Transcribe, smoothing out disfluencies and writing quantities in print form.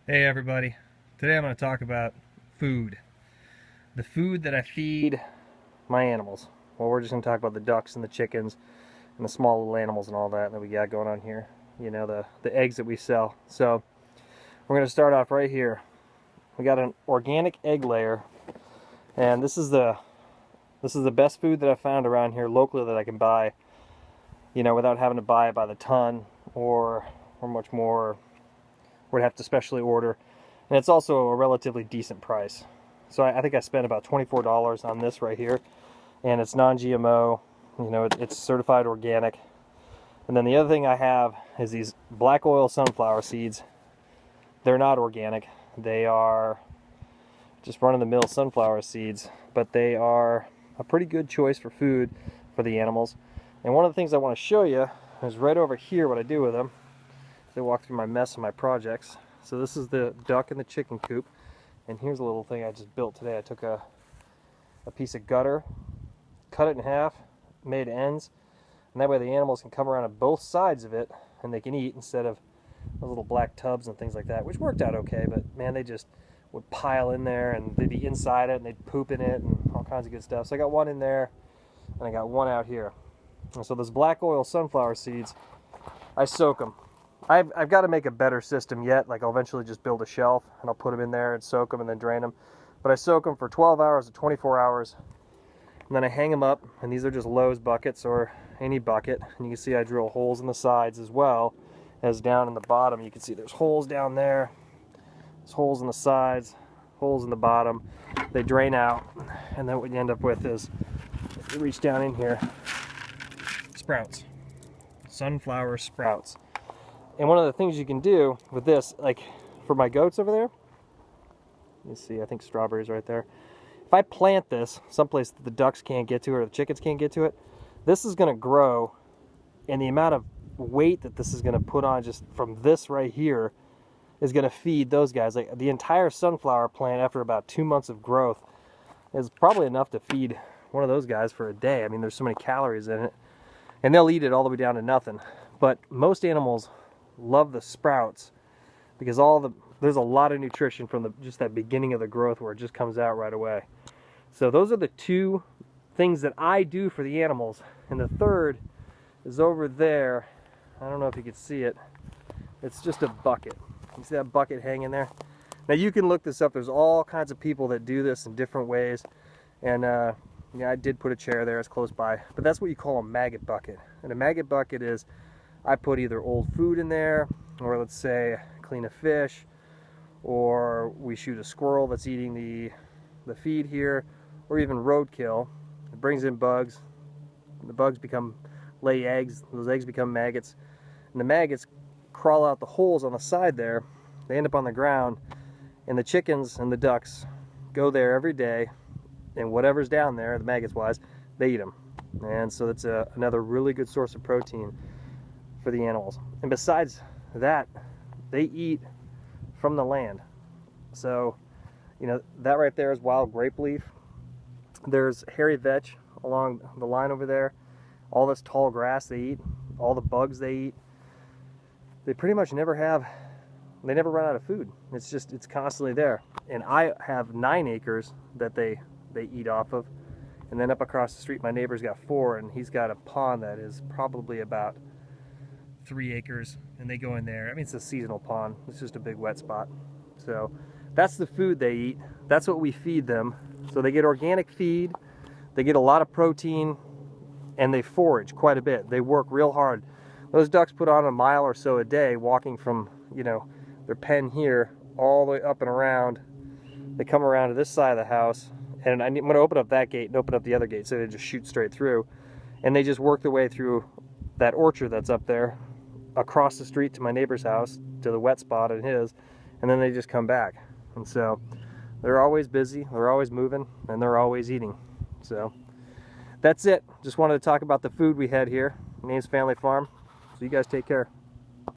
Hey everybody, today I'm going to talk about food. The food that I feed my animals. Well, we're just going to talk about the ducks and the chickens and the small little animals and all that we got going on here. You know, the eggs that we sell. So we're going to start off right here. We got an organic egg layer, and this is the best food that I found around here locally that I can buy, you know, without having to buy it by the ton or much more. Would have to specially order, and it's also a relatively decent price. So I think I spent about $24 on this right here, and it's non-GMO. You know, it's certified organic. And then the other thing I have is these black oil sunflower seeds. They're not organic. They are just run-of-the-mill sunflower seeds, but they are a pretty good choice for food for the animals. And one of the things I want to show you is right over here what I do with them. They walk through my mess and my projects. So this is the duck and the chicken coop, and here's a little thing I just built today. I took a piece of gutter, cut it in half, made ends, and that way the animals can come around on both sides of it and they can eat instead of those little black tubs and things like that, which worked out okay, but man, they just would pile in there and they'd be inside it and they'd poop in it and all kinds of good stuff. So I got one in there and I got one out here. And so those black oil sunflower seeds, I soak them. I've got to make a better system yet. Like I'll eventually just build a shelf and I'll put them in there and soak them and then drain them. But I soak them for 12 hours to 24 hours. And then I hang them up, and these are just Lowe's buckets or any bucket. And you can see I drill holes in the sides as well as down in the bottom. You can see there's holes down there. There's holes in the sides, holes in the bottom. They drain out. And then what you end up with is, you reach down in here, sprouts. Sunflower sprouts. And one of the things you can do with this, like for my goats over there, you see, I think strawberries right there. If I plant this someplace that the ducks can't get to or the chickens can't get to it, this is going to grow, and the amount of weight that this is going to put on just from this right here is going to feed those guys. Like the entire sunflower plant after about 2 months of growth is probably enough to feed one of those guys for a day. I mean, there's so many calories in it, and they'll eat it all the way down to nothing. But most animals love the sprouts because there's a lot of nutrition from just that beginning of the growth where it just comes out right away. So those are the two things that I do for the animals. And the third is over there. I don't know if you can see it. It's just a bucket. You see that bucket hanging there? Now you can look this up. There's all kinds of people that do this in different ways. And yeah, I did put a chair there. It's close by. But that's what you call a maggot bucket. And a maggot bucket is, I put either old food in there, or let's say clean a fish, or we shoot a squirrel that's eating the feed here, or even roadkill. It brings in bugs. The bugs lay eggs. Those eggs become maggots, and the maggots crawl out the holes on the side there. They end up on the ground, and the chickens and the ducks go there every day, and whatever's down there, the maggots wise, they eat them. And so that's another really good source of protein for the animals. And besides that, they eat from the land. So, you know, that right there is wild grape leaf. There's hairy vetch along the line over there. All this tall grass they eat. All the bugs they eat. They pretty much never run out of food. It's constantly there. And I have 9 acres that they eat off of. And then up across the street, my neighbor's got 4, and he's got a pond that is probably about 3 acres, and they go in there. I mean, it's a seasonal pond. It's just a big wet spot. So that's the food they eat. That's what we feed them. So they get organic feed, they get a lot of protein, and they forage quite a bit. They work real hard. Those ducks put on a mile or so a day walking from, you know, their pen here all the way up and around. They come around to this side of the house, and I'm going to open up that gate and open up the other gate so they just shoot straight through. And they just work their way through that orchard that's up there, across the street to my neighbor's house, to the wet spot in his, and then they just come back. And so they're always busy, they're always moving, and they're always eating. So that's it. Just wanted to talk about the food we had here, Ames Family Farm. So you guys take care.